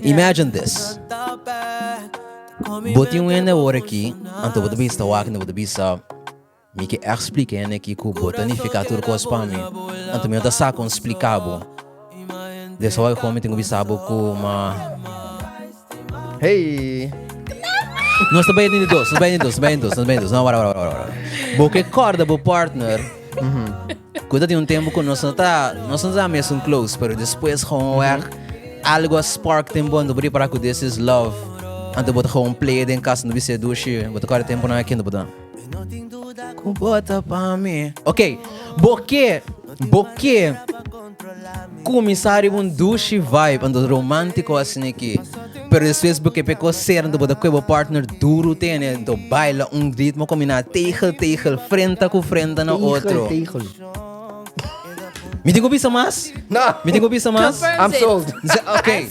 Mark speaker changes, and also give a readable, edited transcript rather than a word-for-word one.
Speaker 1: Imagine this. Boti um ene hora aqui, anto bota vista wak, bota vista me que explique ene aqui que bota ni fica tudo com os pami. Anto me outra saco um explicabo. Dessa hora como tenho vista com uma.
Speaker 2: Hey!
Speaker 1: Não está bem de dois, não, bora. Porque corda bo partner. Cuida de um tempo que nós não tá mesmo close, pero depois com algo spark tempo ando para que this is love. Ando bota com play em casa no vice duche, bota cara tempo na aqui no botão. Com bota para mim. Ok, porque começar um duche vibe, ando romântico assim aqui. Pero depois porque pecou ser ando bota com o partner duro tem, então baila um ritmo combinado, tegel, frente com frente no outro. Me digo bisa mais?
Speaker 2: No!
Speaker 1: Me digo bisa mais?
Speaker 2: I'm sold.
Speaker 1: Ok.